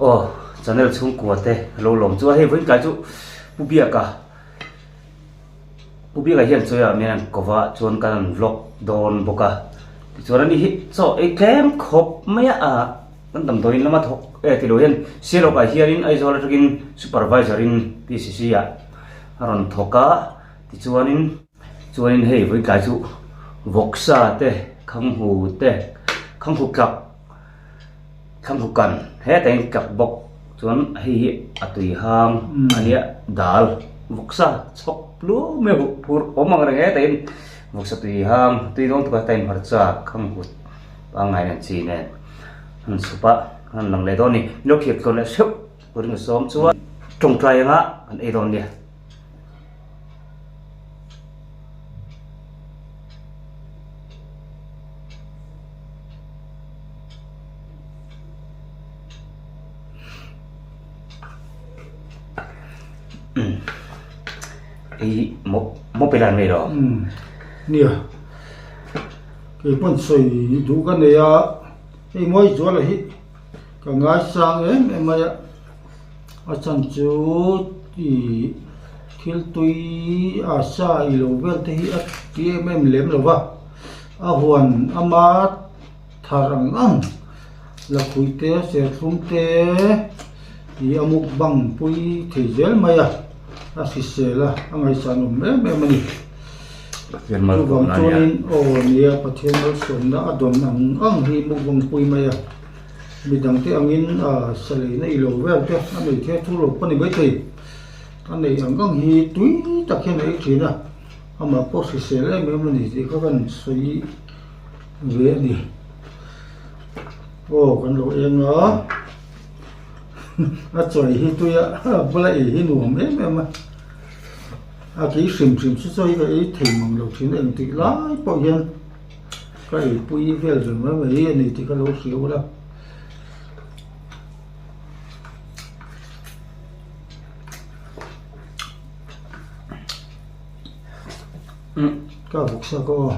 ô channel chung của te lâu lom chúa hay với cái chú bu bia cái hiện chơi à mình có vợ chuan cái vlog don boka cho nên đi cho cái kem khop mấy à kan tam toin lama thok ti lo hian selo ka hiarin aizola takin supervisorin PCC ya aron thoka ti chuanin hei với cái chu voksa te khang hu kan he ten kap bok chuan hei atui hang ania dal voksa chok lu me pur omang re he ten voksa tui hang tui dong tu ka time harcha khang hu pangai nan chi ne han supa han lang le don ni lo khiat ko le sep ko ring som chuwa tong trai nga an e don dia ấy một pelan này đó nè cái con soi đủ cái này à cái mỗi chỗ là hít cái ngái sang em mà ở chân chỗ thì khi tôi à xa ilo vel thì cái em lem rồi va à huan ama tharang ang là khui te se thum te thì amuk bang pui thì gel mày à là anh ấy sản phẩm em này viên mal vòng chuanin o nia pathian al som na adon ang hi mu vòng pui mai à midang te angin a salei na ilo vel te ani the thu ro pani bai thei ani ang hi tui takhen ai thina ama po se le em ni ti ko kan sui ve ni o kan lo en a a choi hi tu ya bla hi nuam em à cái sim chơi cái thềm mong lộc xin em thì lái bao nhiêu cái bụi về rồi mà mấy này thì cái lỗ xíu đó cái bốc sa co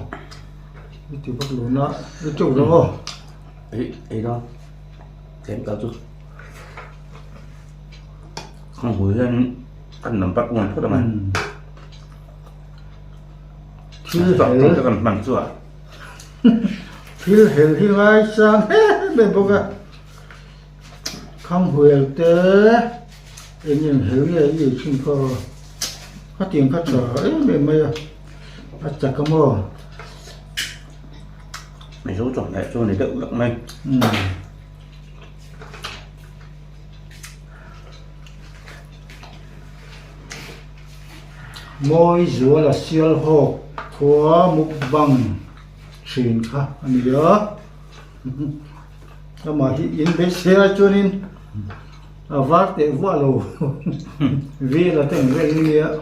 cái tiểu bắt lúa nè cái chỗ đó ấy đó thêm cao chút không hối lên ăn nấm bắt ngon thôi mà chưa chọn cho cần bằng chưa thiếu hiểu thì ai sang bên bốc à không hiểu thế em nhìn hiểu như gì xin co phát tiền phát trở ấy bên mày à chặt cái mò mày số chọn lại cho này đỡ được mày mỗi rùa là siêu hộp của mục bằng truyền khá anh nhớ nhưng mà hiện bây giờ cho nên vắt để vua lồ vì là tình về như vậy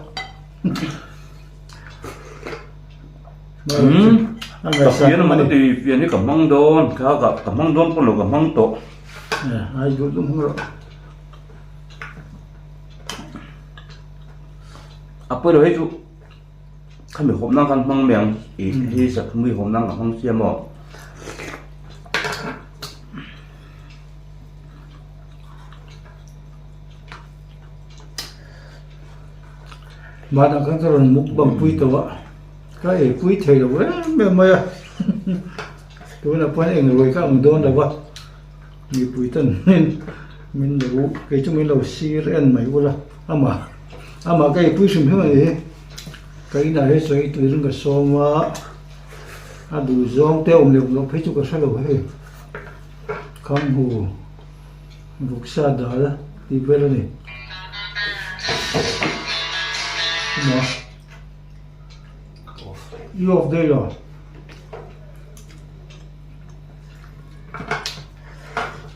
tập viên mà thì viên cái măng đôn cái măng đôn con lồ cái măng tổ ai cũng đúng rồi à bây giờ hết chú không bị hôm nay kan măng miệng thì sẽ không bị hôm nay là không xem mà đang cái còn mục bằng quý tàu cái quý thầy đâu đấy mày tôi là phải anh rồi các ông đôn đâu vậy như quý tân nên mình đâu cái chúng mình đâu xí ren mày quá mà cái quý sum thế này cái này hết rồi tôi đừng có so mà đủ giông teo liều nó phải chụp cái sao đâu hết không hù rục sa đó thì về rồi này mà you off đây rồi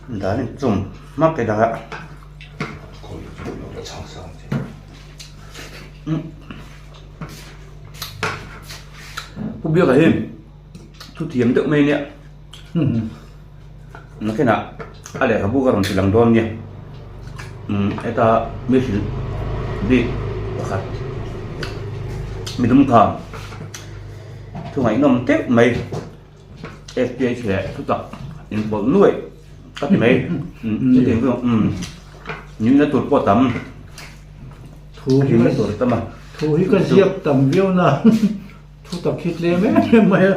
đã nên dùng mắc cái đó không biết cái gì thu thiếm tự mình nè nó cái nào à để các bố còn chỉ làm đòn nhỉ ta biết đi khát mình đúng không thu ngày nằm tết mày FPA sẽ thu tập in bộ nuôi cắt thì mấy cái tiền của những cái tuột qua tầm thu những cái tuột tầm mà thu hi cái diệp tầm viêu na thu tập hít lên mấy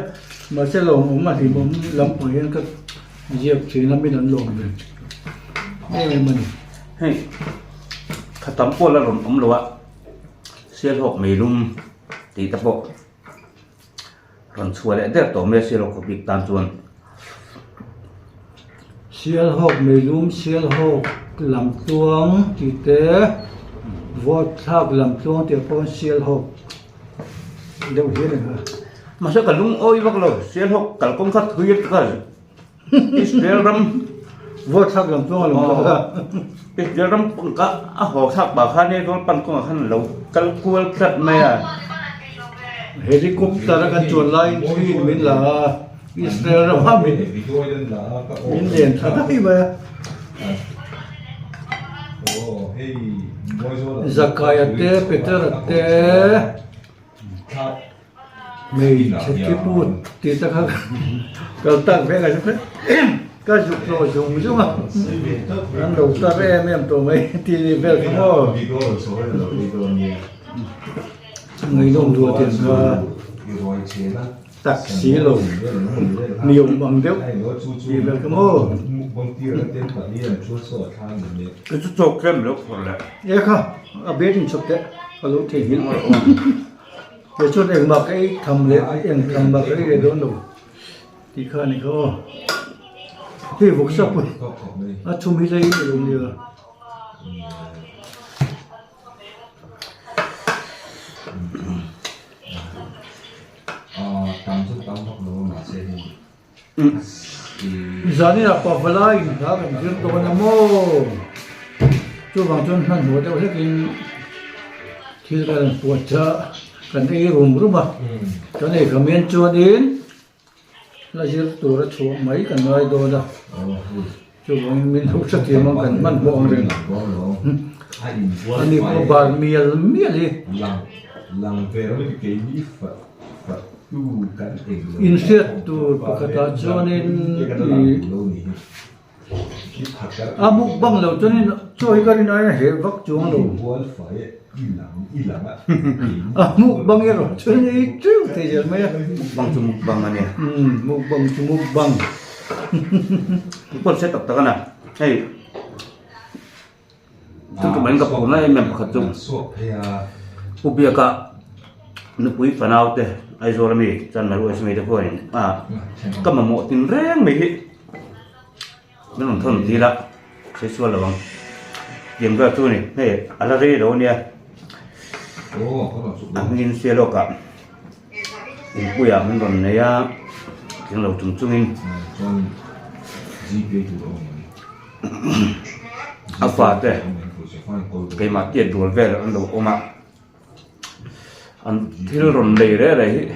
mà sẽ lồng mà thì bấm lắm của hiện cái diệp chỉ là bên đánh lồng rồi đây mình hay khát tắm qua là lồng ống lụa xe hộp mì lum tí tập bộ còn xua lại tiếp tổ mê xe hộp của việc tam chuồn siêu hộp mì lum siêu hộp làm tuông thì thế vót thác làm tuông thì con siêu hộp đâu hết rồi mà sao cả lung ôi bác rồi xe hộp cả công khát huyết cả Israel ram vót thác làm tuông làm tuông Israel ram cả họ thác bà khăn này con pan con khăn lâu cả cuốn khát mày à helicopter kan chuan lai khi min la Israel ra ma min min len thadai ba Zakaya te Peter te mei cheki put ti ta kha kal tak ve ga chukle ka juk lo jung jung an lo ta em to mai ti vel ko người đông đùa tiền và tạc xí lồng nhiều bằng đéo vì vậy cái mô cái chút chọc kem lúc rồi đấy yeah không ở biết mình chụp đấy có lúc thì hiện để cho em mặc cái thầm lệ em thầm mặc cái để đón đủ thì khai này có thì phục sắp rồi chung hi đây dùng nhiều giờ này là bỏ vào lại đã cần riêng tôi nằm mô chú bằng chân hắn hồ đâu hết thì là buồn chợ cần cái rùm rùm mà cho nên cái miếng chua đến là riêng tôi đã xuống mấy cần nói đồ đó chú bằng miếng hút sắc tiền mà cần mặn bông rồi anh đi có bàn miel đi instead to pakata cho nên mục băng lâu cho nên cho cái này là hệ vắc chuông lâu mục băng ấy rồi cho nên trước thì giờ mấy bằng chung mục bằng này mục băng con sẽ tập cái nào hay chúng tụi mình gặp hôm nay mình khởi chung cuộc việc cả nước quý phần nào thế ai rồi mi chân mà ruồi mi được rồi cái mà một tin reng mi nó làm thôn gì đó sẽ xua là bằng điểm cái tu này hey ala re đâu nè mình xe lo cả mình bây giờ mình còn này tiếng đầu trùng trùng in apa thế cái mặt tiền đuổi về là ăn đầu ôm ạ anh thiếu rồi này đấy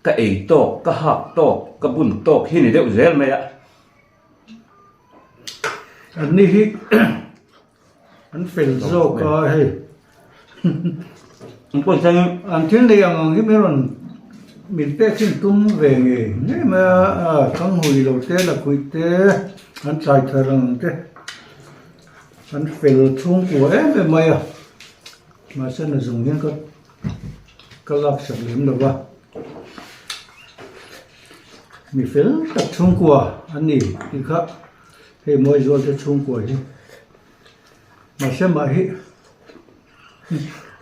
cái ấy to cái hạt to cái bún to khi này đều dễ mày ạ anh đi anh phải zo coi hay anh còn sang anh thiên đây anh cái mấy lần mình bé xin tung về nghề nhưng mà thằng hồi đầu tiên là cuối tiên anh chạy thời rằng thế anh phải chung của em mày à mà sao là dùng những cái lọc sạch liếm được ba mình phải tập trung của anh đi thì khác thì mỗi rồi tập trung của chứ mà xem mà hết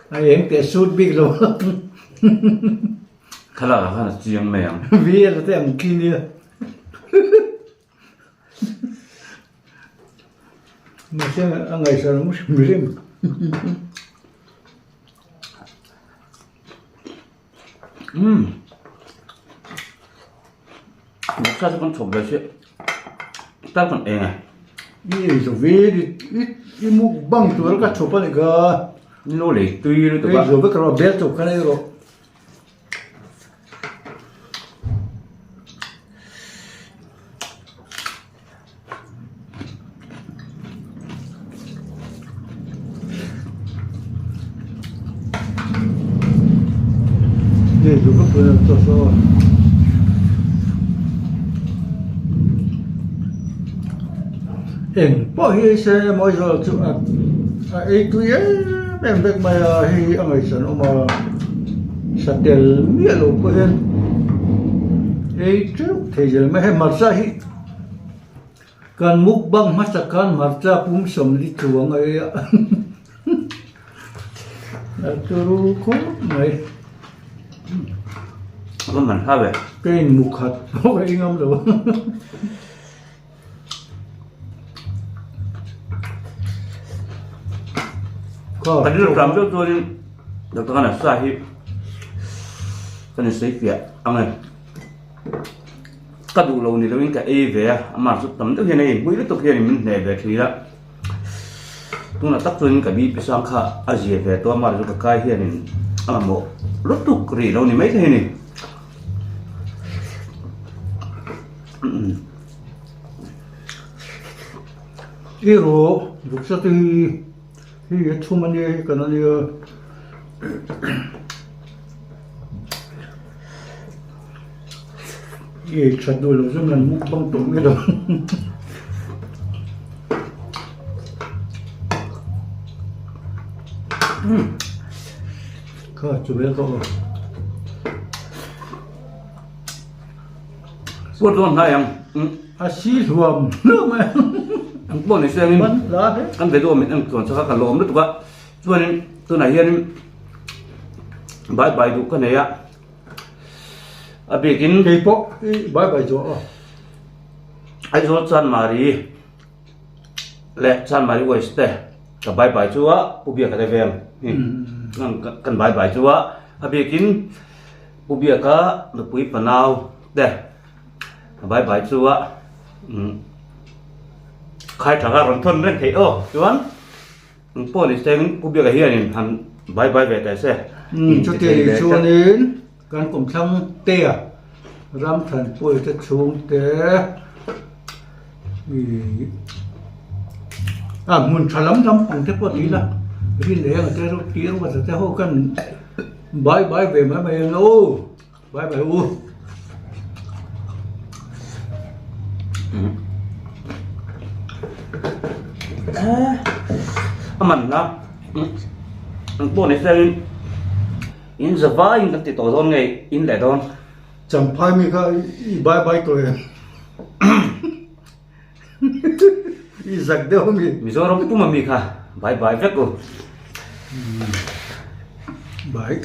anh em để sút big luôn khá là chiang mèo vì là thế anh kia đi mà xem anh ngày sau nó muốn liếm một sao con chụp về chuyện ta còn eng à đi rồi về đi mua băng tuổi cái chụp này cơ nó lấy tùy rồi tụi rồi với cái bé chụp cái này rồi rồi các bạn cho số eng po hi se moi zo chu e tu ye bem bek mai hi angai san oma satel mi lo ko hen e chu thejel me he marsa hi kan mukbang masakan marsa pum som li chuang ai na tu ko maiก็มันข้าแบบ cái mục hạt có cái ngâm rồi có แต่ที่เราทำตัวนี้เราต้องการสาเหตุก็ในสิ่งเดียวเอาไงก็ดูเราเนี่ยเราวิ่งกับเอเว่อามาสุดต่ำตัวเฮียนี่ไม่รู้ตัวเฮียนี่มันเหนื่อยแบบนี้ละตัวนั้นตักตัวนี้กับบีไปสร้างข้าอาเจียเว่ตัวมาดูกับกายเฮียนี่อาโมรถตุกรีเรานี่ไม่ใช่นี่cái rổ lúc sau thì thu mình đi cái nó đi cái chặt đôi lúc xong mình múc bông tụng cái đó có chú bé có ปวดร้อนได้ยัง à xí ruộng nữa mà อันปวดในเสียงนี่ bắn lá đấy อันเป็นตัวมันอันส่วนสักกะโลมด้วยตัวส่วนตัวไหนเฮียนี่บายบายดูกันเนี่ยอ่ะไปกิน cái bó cái bãi bãi chỗ ไอ้โซซันมารีและซันมารีเวสเต้กับบายบายชัวผู้เบียกันได้เวียงนั่นกันบายบายชัวอ่ะไปกินผู้เบียก็มาปุยปนาวเด้บายบายชัวใครถักการันทนเรื่องเที่ยวชวนพวกนี้เซ็งผู้เบียกับเฮียนี่ทำบายบายแบบแต่เซ่ cho tiền cho nênกันกลุ่มช่างเตี้ยรำสันป่วยจะช่วงเตี้ยมุนฉลามรำปังเทปดีละที่เหลือแต่เราเตี้ยว่าจะเขากันบายบายvề mà mày ô bye bye ô มันนะมันพวกนี้เซ็งอินสบายอินกันติดต่อตอนไงอินแหละตอน chẳng phải mình cái bye bye tôi ý giặc đâu mình มีโซรบตุ้มมีค่ะบายบายเฟกกู bye